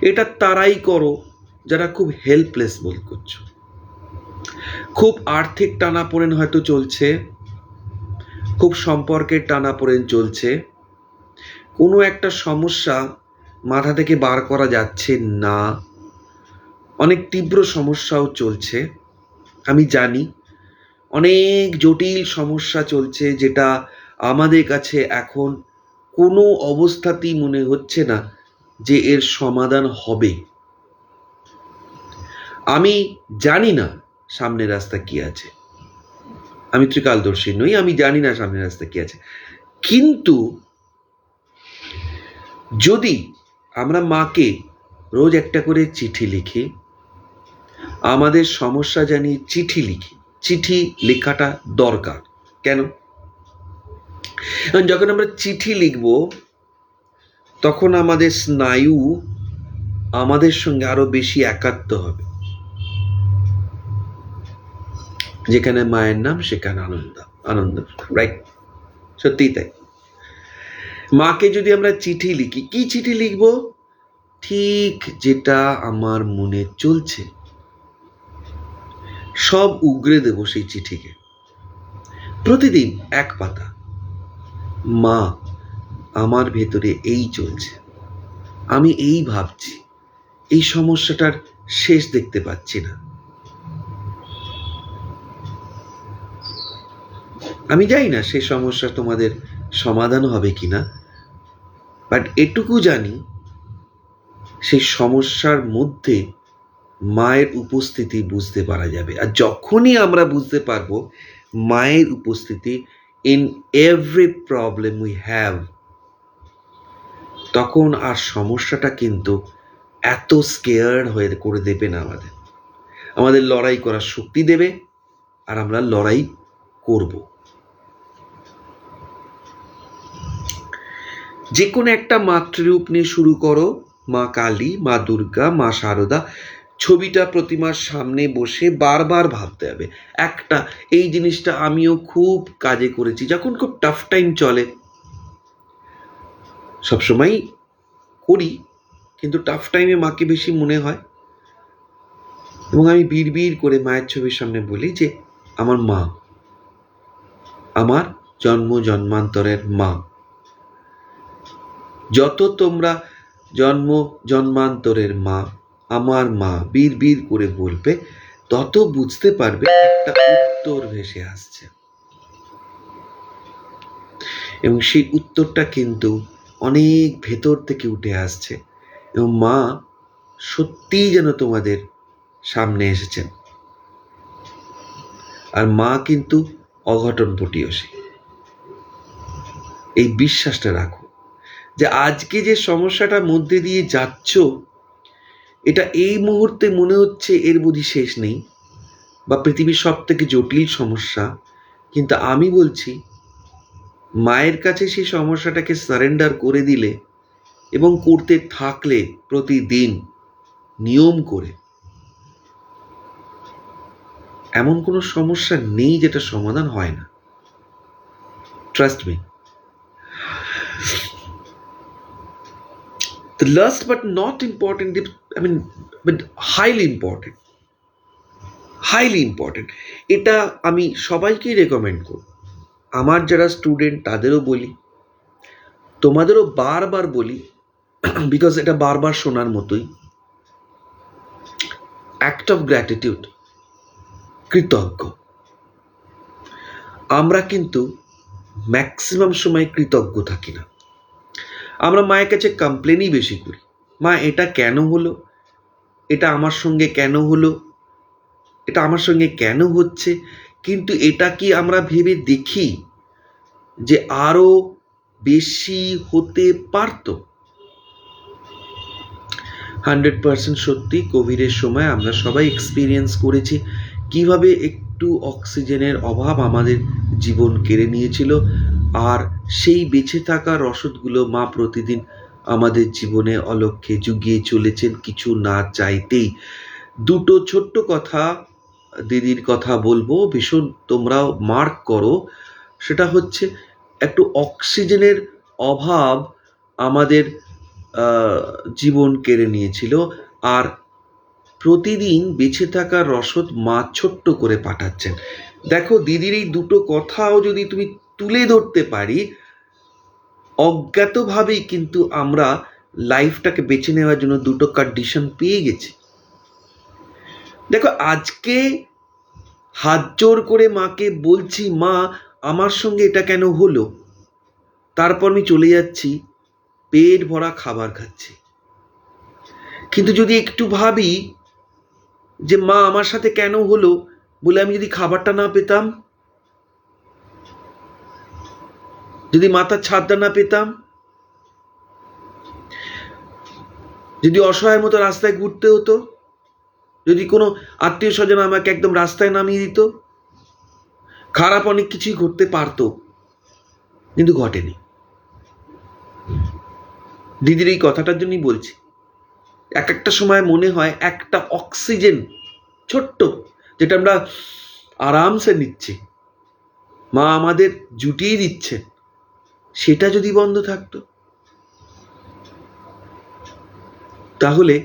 এটা তারাই করো যারা খুব হেল্পলেস বোধ করছো, খুব আর্থিক টানাপোড়েন হয়তো চলছে, খুব সম্পর্কের টানাপোড়েন চলছে, কোনো একটা সমস্যা মাথা থেকে বার করা যাচ্ছে না, অনেক তীব্র সমস্যাও চলছে। আমি জানি অনেক জটিল সমস্যা চলছে, যেটা আমাদের কাছে এখন কোনো অবস্থাতেই মনে হচ্ছে না যে এর সমাধান হবে। আমি জানি না সামনের রাস্তা কি আছে, আমি ত্রিকালদর্শী নই, আমি জানি না সামনের রাস্তা কি আছে, কিন্তু যদি আমরা মাকে রোজ একটা করে চিঠি লিখি, আমাদের সমস্যা জানিয়ে চিঠি লিখি, চিঠি লেখাটা দরকার। কেন? যখন আমরা চিঠি লিখব তখন আমাদের স্নায়ু আমাদের সঙ্গে আরো বেশি একাত্ম হবে। যেখানে মায়ের নাম সেখানে আনন্দ, রাইট? সত্যিই তাই। মাকে যদি আমরা চিঠি লিখি, কি চিঠি লিখব? ঠিক যেটা আমার মনে চলছে সব উগরে দেব সেই চিঠিকে। প্রতিদিন এক পাতা, মা আমার ভেতরে এই চলছে, আমি এই ভাবছি, এই সমস্যাটার শেষ দেখতে পাচ্ছি না। আমি জানি না সেই সমস্যা তোমাদের সমাধান হবে কিনা, বাট এটুকু জানি সেই সমস্যার মধ্যে মায়ের উপস্থিতি বুঝতে পারা যাবে। আর যখনই আমরা বুঝতে পারবো মায়ের উপস্থিতি in every problem we have, তখন আর সমস্যাটা কিন্তু এত স্কেয়ার্ড হয়ে করে দেবে না, আমাদের লড়াই করার শক্তি দেবে, আর আমরা লড়াই করব। যে কোনো একটা মাতৃরূপ নিয়ে শুরু করো, মা কালী, মা দুর্গা, মা শারদা, ছবিটা প্রতিমার সামনে বসে বারবার ভাবতে হবে। একটা এই জিনিসটা আমিও খুব কাজে করেছি, যখন খুব টাফ টাইম চলে, সবসময় করি, কিন্তু টাফ টাইমে মাকে বেশি মনে হয়, এবং আমি বিড়বিড় করে মায়ের ছবির সামনে বলি যে আমার মা, আমার জন্ম জন্মান্তরের মা। যত তোমরা জন্ম জন্মান্তরের মা, আমার মা বিড়বিড় করে বলবে, তত বুঝতে পারবে একটা উত্তর ভেসে আসছে, এবং সেই উত্তরটা কিন্তু অনেক ভেতর থেকে উঠে আসছে, এবং মা সত্যিই যেন তোমাদের সামনে এসেছেন। আর মা কিন্তু অঘটন পটীয়সী, এই বিশ্বাসটা রাখো যে আজকে যে সমস্যাটার মধ্যে দিয়ে যাচ্ছ, এটা এই মুহূর্তে মনে হচ্ছে এর বুঝি শেষ নেই, বা পৃথিবীর সব থেকে জটিল সমস্যা, কিন্তু আমি বলছি মায়ের কাছে সেই সমস্যাটাকে সারেন্ডার করে দিলে এবং করতে থাকলে প্রতিদিন নিয়ম করে, এমন কোনো সমস্যা নেই যেটা সমাধান হয় না। Trust me. The last but not important, but highly important, এটা আমি সবাইকেই রেকমেন্ড করব। আমার যারা স্টুডেন্ট তাদেরও বলি, তোমাদেরও বারবার বলি, বিকজ এটা বারবার শোনার মতোই। অ্যাক্ট অফ গ্র্যাটিটিউড, কৃতজ্ঞ। আমরা কিন্তু ম্যাক্সিমাম সময় কৃতজ্ঞ থাকি না, আমরা মায়ের কাছে কমপ্লেনই বেশি করি, মা এটা কেন হলো, এটা আমার সঙ্গে কেন হলো, এটা আমার সঙ্গে কেন হচ্ছে। কিন্তু এটা কি আমরা ভেবে দেখি যে আরো বেশি হতে পারত? 100% সত্যি, কোভিডের সময় আমরা সবাই এক্সপিরিয়েন্স করেছি কিভাবে একটু অক্সিজেনের অভাব আমাদের জীবন কেড়ে নিয়েছিল, আর সেই বেঁচে থাকা রসদগুলো মা প্রতিদিন আমাদের জীবনে অলক্ষ্যে জুগিয়ে চলেছেন কিছু না চাইতেই। দুটো ছোট্ট কথা দিদির কথা বলবো, ভীষণ তোমরাও মার্ক করো। সেটা হচ্ছে একটু অক্সিজেনের অভাব আমাদের জীবন কেড়ে নিয়েছিল, আর প্রতিদিন বেঁচে থাকার রসদ মা ছোট্ট করে পাঠাচ্ছেন। দেখো দিদির এই দুটো কথাও যদি তুমি তুলে ধরতে পারি, অজ্ঞাতভাবেই কিন্তু আমরা লাইফটাকে বেছে নেওয়ার জন্য দুটো কন্ডিশন পেয়ে গেছি। দেখো আজকে হাত জোর করে মাকে বলছি, মা আমার সঙ্গে এটা কেন হলো, তারপর আমি চলে যাচ্ছি পেট ভরা খাবার খাচ্ছি। কিন্তু যদি একটু ভাবি যে মা আমার সাথে কেন হলো বলে আমি যদি খাবারটা না পেতাম, যদি মাথার ছাদটা না পেতাম, যদি অসহায়ের মতো রাস্তায় ঘুরতে হতো, যদি কোনো আত্মীয় স্বজন আমাকে একদম রাস্তায় নামিয়ে দিত, খারাপ অনেক কিছুই ঘটতে পারতো, কিন্তু ঘটেনি। দিদির এই কথাটার জন্যই বলছি, এক একটা সময় মনে হয় একটা অক্সিজেন ছোট্ট, যেটা আমরা আরামসে নিচ্ছি, মা আমাদের জুটিয়ে দিচ্ছে, সেটা যদি বন্ধ থাকতো, তাহলে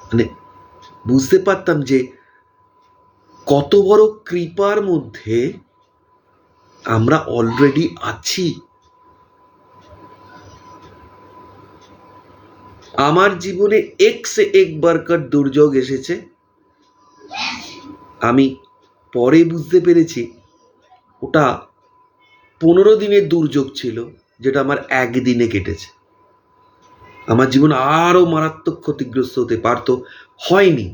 মানে বুঝতে পারতাম যে কত বড় কৃপার মধ্যে আমরা অলরেডি আছি। আমার জীবনে এক সে একবারকার দুর্যোগ এসেছে, আমি পরে বুঝতে পেরেছি ওটা 15 দিনের দুর্যোগ ছিল, যেটা আমার একদিনে কেটেছে। আমার জীবন আরো মারাত্মক ক্ষতিগ্রস্ত হতে পারতো, হয়নি।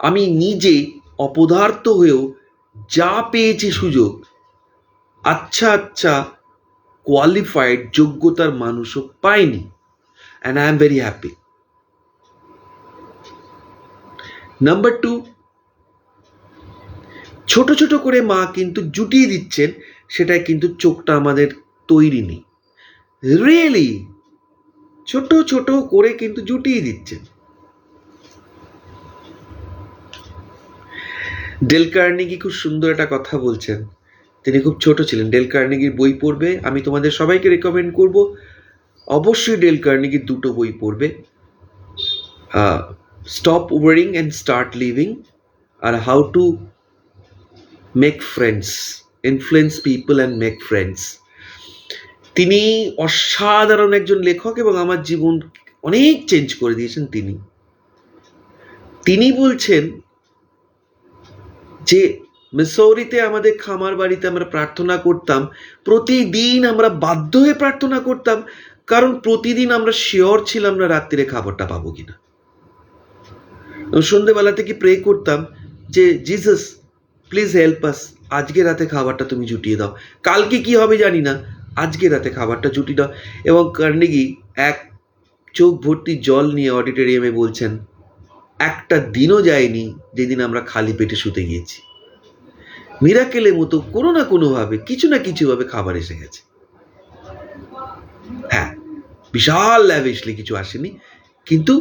আমি নিজে অপদার্থ হয়েও যা পেয়েছি সুযোগ, আচ্ছা কোয়ালিফাইড যোগ্যতার মানুষও পাইনি, and I am very happy. Number 2, ছোট ছোট করে মা কিন্তু জুটিয়ে দিচ্ছেন, সেটাই কিন্তু চোখটা আমাদের তৈরি নেই। রিয়েলি ছোট ছোট করে কিন্তু জুটিয়ে দিচ্ছেন। ডেল কার্নেগি খুব সুন্দর একটা কথা বলছেন, তিনি খুব ছোট ছিলেন। ডেল কার্নেগির বই পড়বে, আমি তোমাদের সবাইকে রেকমেন্ড করব, অবশ্যই ডেল কার্নেগির দুটো বই পড়বে, stop worrying and start living, আর how to make friends, influence people and make friends. তিনি অসাধারণ একজন লেখক এবং আমার জীবন অনেক চেঞ্জ করে দিয়েছেন তিনি বলছেন যে মিসৌরিতে আমাদের খামার বাড়িতে আমরা প্রার্থনা করতাম, প্রতিদিন আমরা বাধ্য হয়ে প্রার্থনা করতাম, কারণ প্রতিদিন আমরা শিওর ছিলাম না রাত্রিরে খাবারটা পাবো কিনা। সন্ধ্যেবেলা থেকে প্রে করতাম যে জিসাস প্লিজ হেল্প আস, আজকে রাতে খাবারটা তুমি জুটিয়ে দাও, কালকে কি হবে জানি না, আজকে রাতে খাবারটা জুটিয়ে দাও। এবং কার্নেগি এক চোখ ভর্তি জল নিয়ে অডিটোরিয়ামে বলছেন, একটা দিনও যায়নি যেদিন আমরা খালি পেটে শুতে গিয়েছি, মিরাকেলের মতো কোনো না কোনোভাবে কিছু না কিছুভাবে খাবার এসে গেছে। হ্যাঁ, বিশাল ল্যাভিশলি কিছু আসেনি, কিন্তু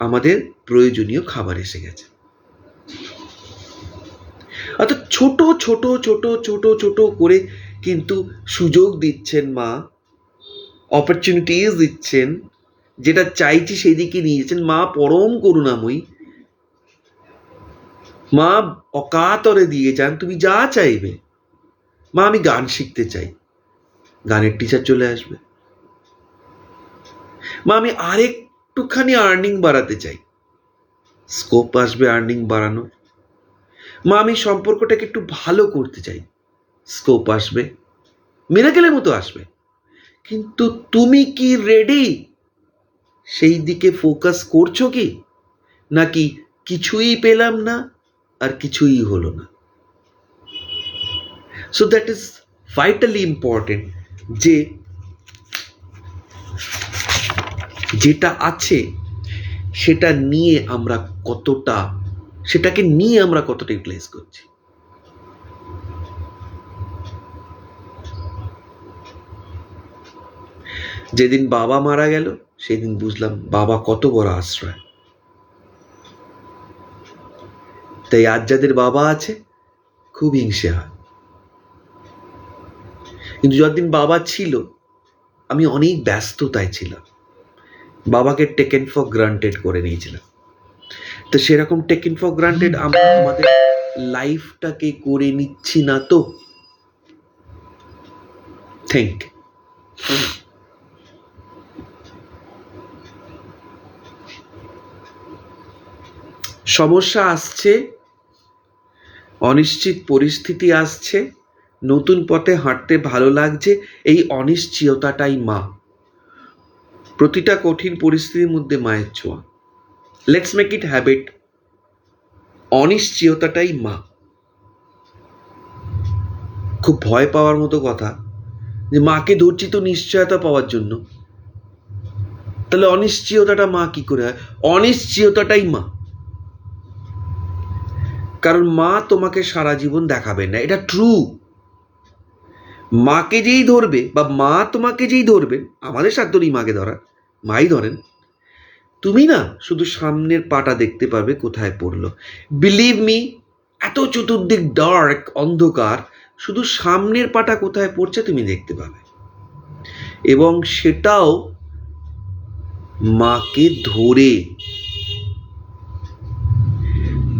আমাদের প্রয়োজনীয় খাবার এসে গেছে। অর্থাৎ ছোট ছোট ছোট ছোট ছোট করে কিন্তু সুযোগ দিচ্ছেন মা, অপরচুনিটিস দিচ্ছেন, যেটা চাইছি সেদিকে নিয়ে যাচ্ছেন। মা পরম করুণাময়ী, মা অকাতরে দিয়ে যান, তুমি যা চাইবে। মা আমি গান শিখতে চাই, গানের টিচার চলে আসবে। মা আমি আরেকটুখানি আর্নিং বাড়াতে চাই, স্কোপ আসবে আর্নিং বাড়ানোর। মা আমি সম্পর্কটাকে একটু ভালো করতে চাই, স্কোপ আসবে, মিরাকেলের মতো আসবে। কিন্তু তুমি কি রেডি? সেই দিকে ফোকাস করছো কি, নাকি কিছুই পেলাম না আর কিছুই হলো না? সো দ্যাট ইজ ভাইটালি ইম্পর্টেন্ট, যে যেটা আছে সেটা নিয়ে আমরা কতটা, সেটাকে নিয়ে আমরা কতটা ইউটিলাইজ করছি। যেদিন বাবা মারা গেল সেদিন বুঝলাম বাবা কত বড় আশ্রয়। তাই আজ যাদের বাবা আছে খুব হিংসে হয়, কিন্তু যতদিন বাবা ছিল আমি অনেক ব্যস্ততায় ছিলাম, বাবাকে টেকেন ফর গ্রান্টেড করে নিয়েছিলাম। তো সেরকম টেকেন ফর গ্রান্টেড আমরা আমাদের লাইফটাকে করে নিচ্ছি না তো? থিঙ্ক। সমস্যা আসছে, অনিশ্চিত পরিস্থিতি আসছে, নতুন পথে হাঁটতে ভালো লাগছে, এই অনিশ্চয়তাটাই মা। প্রতিটা কঠিন পরিস্থিতির মধ্যে মায়ের ছোঁয়া। Let's make it habit. অনিশ্চয়তাটাই মা। খুব ভয় পাওয়ার মতো কথা যে মাকে ধরছি তো নিশ্চয়তা পাওয়ার জন্য, তাহলে অনিশ্চয়তাটা মা কি করে হয়? অনিশ্চয়তাটাই মা। কারণ মা তোমাকে সারা জীবন দেখাবে না, এটা ট্রু। মাকে যেই ধরবে বা মা তোমাকে যেই ধরবেন, আমাদের সাধ্য নেই মাকে ধরার, মাই ধরেন, তুমি না শুধু সামনের পাটা দেখতে পাবে কোথায় পড়লো। বিলিভ মি, এত চতুর্দিক ডার্ক, অন্ধকার, শুধু সামনের পাটা কোথায় পড়ছে তুমি দেখতে পাবে, এবং সেটাও মাকে ধরে।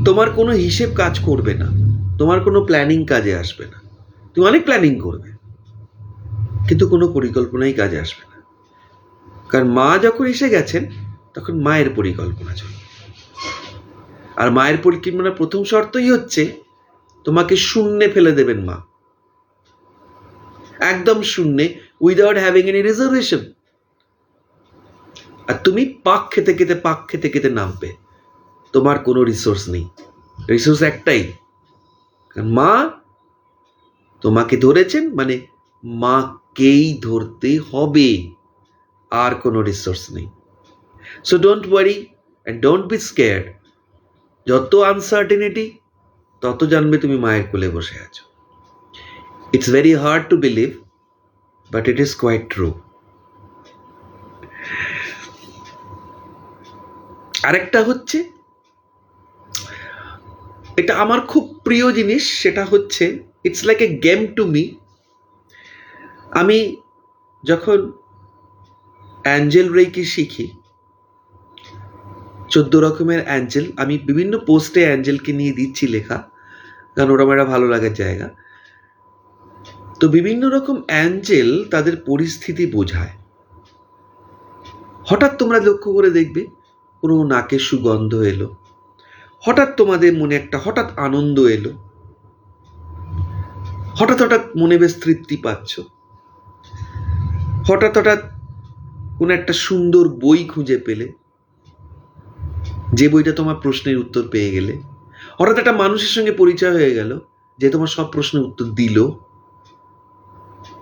তোমার কোনো হিসেব কাজ করবে না, তোমার কোনো প্ল্যানিং কাজে আসবে না। তুমি অনেক প্ল্যানিং করবে কিন্তু কোনো পরিকল্পনাই কাজে আসবে না, কারণ মা যখন এসে গেছেন তখন মায়ের পরিকল্পনা চলবে। আর মায়ের পরিকল্পনার প্রথম শর্তই হচ্ছে তোমাকে শূন্যে ফেলে দেবেন মা, একদম শূন্যে, উইদাউট হ্যাভিং এনি রিজার্ভেশন। আর তুমি পাক খেতে খেতে নামবে, তোমার কোনো রিসোর্স নেই, রিসোর্স একটাই, কারণ মা তোমাকে ধরেছেন, মানে মাকেই ধরতে হবে, আর কোনো রিসোর্স নেই। So don't worry and don't be scared. যত আনসার্টেনিটি তত জানবে তুমি মায়ের কোলে বসে আছো। It's very hard to believe, but it is quite true. আরেকটা হচ্ছে, এটা আমার খুব প্রিয় জিনিস, সেটা হচ্ছে it's like a game to me. আমি যখন অ্যাঞ্জেল রেকি শিখি, 14 রকমের অ্যাঞ্জেল, আমি বিভিন্ন পোস্টে অ্যাঞ্জেলকে নিয়ে দিচ্ছি লেখা, কারণ ওরা আমার ভালো লাগার জায়গা। তো বিভিন্ন রকম অ্যাঞ্জেল তাদের পরিস্থিতি বোঝায়। হঠাৎ তোমরা লক্ষ্য করে দেখবে কোনো নাকের সুগন্ধ এলো, হঠাৎ তোমাদের মনে একটা হঠাৎ আনন্দ এলো, হঠাৎ হঠাৎ মনে বেশ তৃপ্তি পাচ্ছ, হঠাৎ হঠাৎ কোনো একটা সুন্দর বই খুঁজে পেলে, যে বইটা তোমার প্রশ্নের উত্তর পেয়ে গেলে, হঠাৎ একটা মানুষের সঙ্গে পরিচয় হয়ে গেল যে তোমার সব প্রশ্নের উত্তর দিল।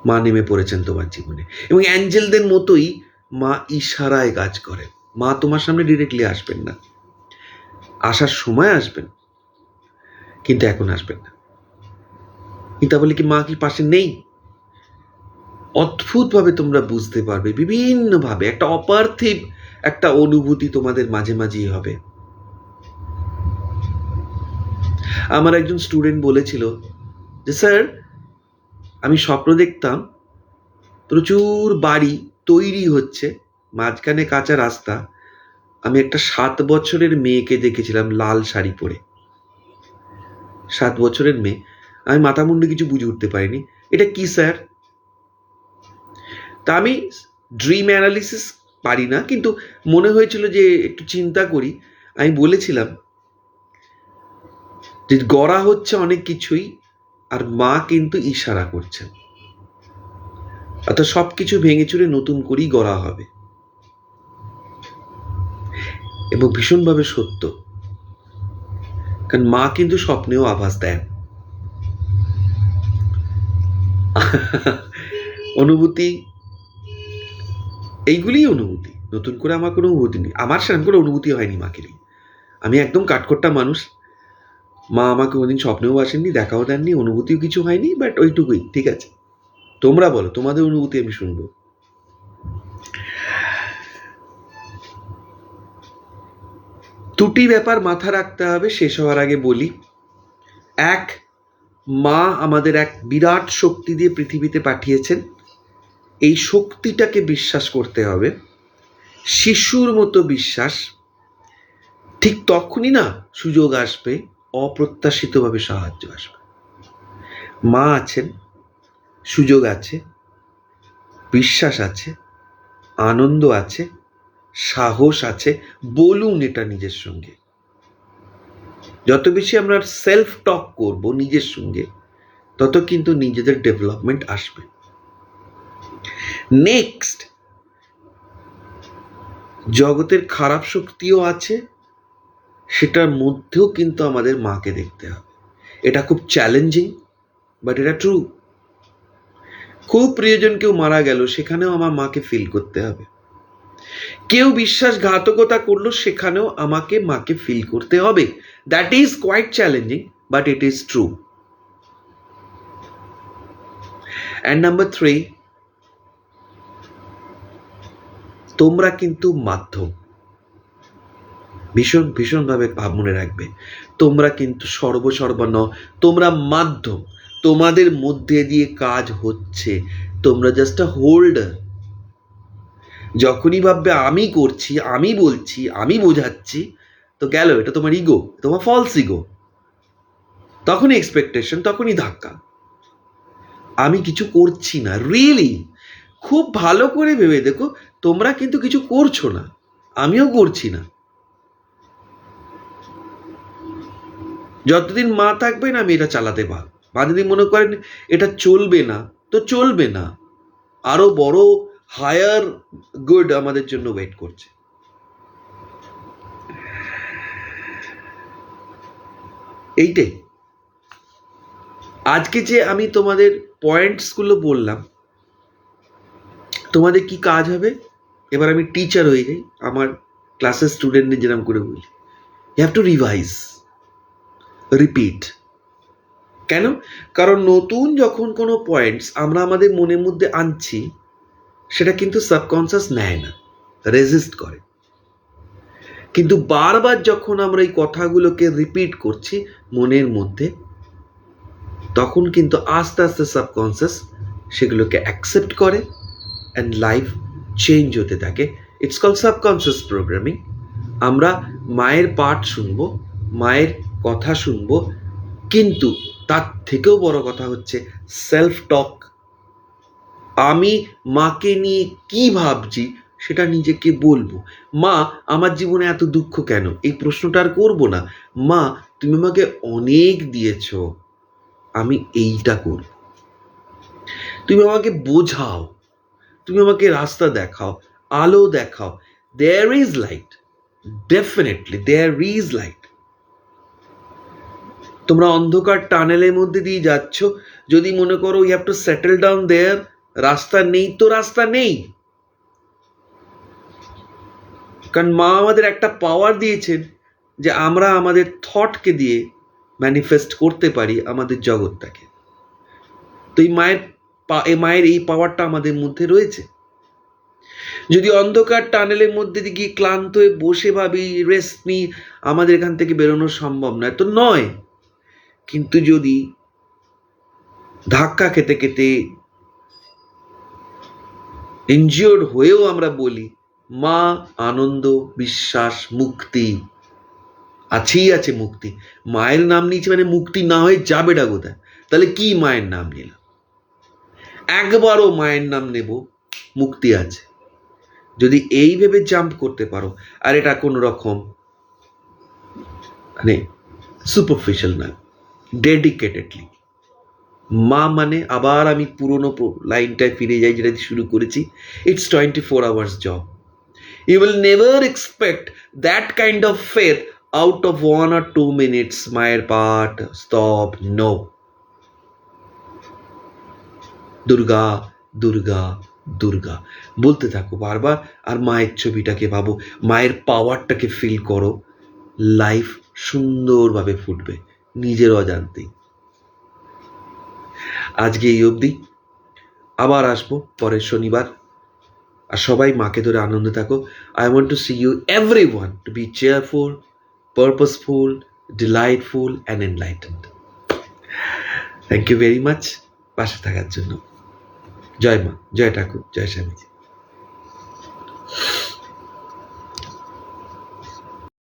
মা নেমে পড়েছেন তোমার জীবনে, এবং অ্যাঞ্জেলদের মতোই মা ইশারায় কাজ করেন। মা তোমার সামনে ডিরেক্টলি আসবেন না, আসার সময় আসবেন, কিন্তু এখন আসবেন না। কিন্তু বলে কি মা কি পাশে নেই? অদ্ভুতভাবে তোমরা বুঝতে পারবে, বিভিন্নভাবে একটা অপার্থিব একটা অনুভূতি তোমাদের মাঝে মাঝেই হবে। আমার একজন স্টুডেন্ট বলেছিল যে স্যার, আমি স্বপ্ন দেখতাম প্রচুর বাড়ি তৈরি হচ্ছে, মাঝখানে কাঁচা রাস্তা, আমি একটা 7 বছরের মেয়েকে দেখেছিলাম লাল শাড়ি পরে। 7 বছরের মেয়ে, আমি মাথা মুন্ডু কিছু বুঝে উঠতে পারিনি, এটা কি স্যার? তা আমি ড্রিম অ্যানালিসিস পারি না, কিন্তু মনে হয়েছিল যে একটু চিন্তা করি। আমি বলেছিলাম যে গড়া হচ্ছে অনেক কিছুই, আর মা কিন্তু ইশারা করছেন, অর্থাৎ সবকিছু ভেঙে চুরে নতুন করেই গড়া হবে। এবং ভীষণভাবে সত্য, কারণ মা কিন্তু স্বপ্নেও আভাস দেন। অনুভূতি, এইগুলিই অনুভূতি, নতুন করে আমার কোনো অনুভূতি নেই। আমার সেরকম কোনো অনুভূতি হয়নি মাকে নিয়ে। আমি একদম কাঠখোট্টা মানুষ, মা আমাকে কোনোদিন স্বপ্নেও আসেননি, দেখাও দেননি, অনুভূতিও কিছু হয়নি, বাট ওইটুকুই। ঠিক আছে, তোমরা বলো তোমাদের অনুভূতি, আমি শুনবো। দুটি ব্যাপার মাথা রাখতে হবে শেষ হওয়ার আগে বলি। এক, মা আমাদের এক বিরাট শক্তি দিয়ে পৃথিবীতে পাঠিয়েছেন, এই শক্তিটাকে বিশ্বাস করতে হবে, শিশুর মতো বিশ্বাস। ঠিক তখনই না সুযোগ আসবে, অপ্রত্যাশিতভাবে সাহায্য আসবে। মা আছেন, সুযোগ আছে, বিশ্বাস আছে, আনন্দ আছে, সাহস আছে। বলুন এটা নিজের সঙ্গে। যত বেশি আমরা সেলফ টক করব নিজের সঙ্গে, তত কিন্তু নিজেদের ডেভেলপমেন্ট আসবে। নেক্সট, জগতের খারাপ শক্তিও আছে, সেটার মধ্যেও কিন্তু আমাদের মাকে দেখতে হবে। এটা খুব চ্যালেঞ্জিং, বাট এটা ট্রু। খুব প্রিয়জন কেউ মারা গেল, সেখানেও আমার মাকে ফিল করতে হবে। কেউ বিশ্বাসঘাতকতা করলো, সেখানেও আমাকে মাকে ফিল করতে হবে। That is quite challenging, but it is true. And number 3, তোমরা কিন্তু মাধ্যম। ভীষণভাবে মনে রাখবে, তোমরা কিন্তু সর্বসর্বা ন, তোমরা মাধ্যম। তোমাদের মধ্যে দিয়ে কাজ হচ্ছে, তোমরা জাস্ট আ হোল্ডার। যখনই ভাববে আমি করছি, আমি বলছি, আমি বোঝাচ্ছি, তো গেল, এটা তোমার ইগো, তোমার ফলস ইগো। তখনই এক্সপেকটেশন, তখনই ধাক্কা। আমি কিছু করছি না, রিয়েলি খুব ভালো করে ভেবে দেখো, তোমরা কিন্তু কিছু করছো না, আমিও করছি না। যতদিন মা থাকবেন আমি এটা চালাতে পারবো। মা যদি মনে করেন এটা চলবে না, তো চলবে না, আরো বড় হায়ার গুড আমাদের জন্য ওয়েট করছে। এইটাই আজকে যে আমি তোমাদের পয়েন্টসগুলো বললাম, তোমাদের কি কাজ হবে? এবার আমি টিচার হয়ে যাই, আমার ক্লাসের স্টুডেন্টদের যেরকম করে বলি, you have to revise, repeat. কেন? কারণ নতুন যখন কোনো পয়েন্টস আমরা আমাদের মনের মধ্যে আনছি, সেটা কিন্তু সাবকনসিয়াস নেয় না, রেজিস্ট করে। কিন্তু বারবার যখন আমরা এই কথাগুলোকে রিপিট করছি মনের মধ্যে, তখন কিন্তু আস্তে আস্তে সাবকনসিয়াস সেগুলোকে অ্যাকসেপ্ট করে অ্যান্ড লাইফ চেঞ্জ হতে থাকে। It's call subconscious programming. আমরা মায়ের পাঠ শুনবো, মায়ের কথা শুনবো, কিন্তু তার থেকেও বড় কথা হচ্ছে সেলফ টক। আমি মাকে নিয়ে কি ভাবছি সেটা নিজেকে বলবো। মা, আমার জীবনে এত দুঃখ কেন? এই প্রশ্নটা আর করবো না। মা, তুমি আমাকে অনেক দিয়েছ, আমি এইটা করব। তুমি আমাকে বোঝাও, তুমি আমাকে রাস্তা দেখাও, আলো দেখাও। There is light, definitely there is light. তোমরা অন্ধকার টানেলের মধ্যে দিয়ে যাচ্ছ, যদি মনে করো you have to settle down there, রাস্তা নেই তো রাস্তা নেই। কারণ মা আমাদের একটা পাওয়ার দিয়েছেন যে আমরা আমাদের থটকে দিয়ে ম্যানিফেস্ট করতে পারি আমাদের জগৎটাকে। তো এই মায়ের এই পাওয়ারটা আমাদের মধ্যে রয়েছে। যদি অন্ধকার টানেলের মধ্যে দিয়ে গিয়ে ক্লান্ত হয়ে বসে ভাবি রেস্ট নিই, আমাদের এখান থেকে বেরোনো সম্ভব নয়, তো নয়। কিন্তু যদি ধাক্কা খেতে খেতে ইনজিওর্ড হয়েও আমরা বলি মা, আনন্দ, বিশ্বাস, মুক্তি, আছেই আছে মুক্তি। মায়ের নাম নিয়েছি মানে মুক্তি না হয়ে যাবেটা কোথায়? তাহলে কি মায়ের নাম নিলাম? একবারও মায়ের নাম নেব, মুক্তি আছে। যদি এই ভেবে জাম্প করতে পারো, আর এটা কোন রকম মানে সুপারফিশিয়াল না, ডেডিকেটেডলি। মা মানে, আবার আমি পুরোনো লাইনটায় ফিরে যাই যেটা শুরু করেছি, it's 24 hours job. You will never expect that kind of faith out of 1 or 2 minutes. মায়ের পাঠ, stop, no. দুর্গা দুর্গা দুর্গা বলতে থাকো বারবার, আর মায়ের ছবিটাকে ভাবো, মায়ের পাওয়ারটাকে ফিল করো। লাইফ সুন্দরভাবে ফুটবে নিজের অজান্তেই। আজকে এই অবধি, আবার আসবো পরের শনিবার। আর সবাই মাকে ধরে আনন্দে থাকো। I want to see you everyone to be cheerful, purposeful, delightful and enlightened. Thank you very much পাশে থাকার জন্য। জয় মা, জয় ঠাকুর, জয় স্বামীজি।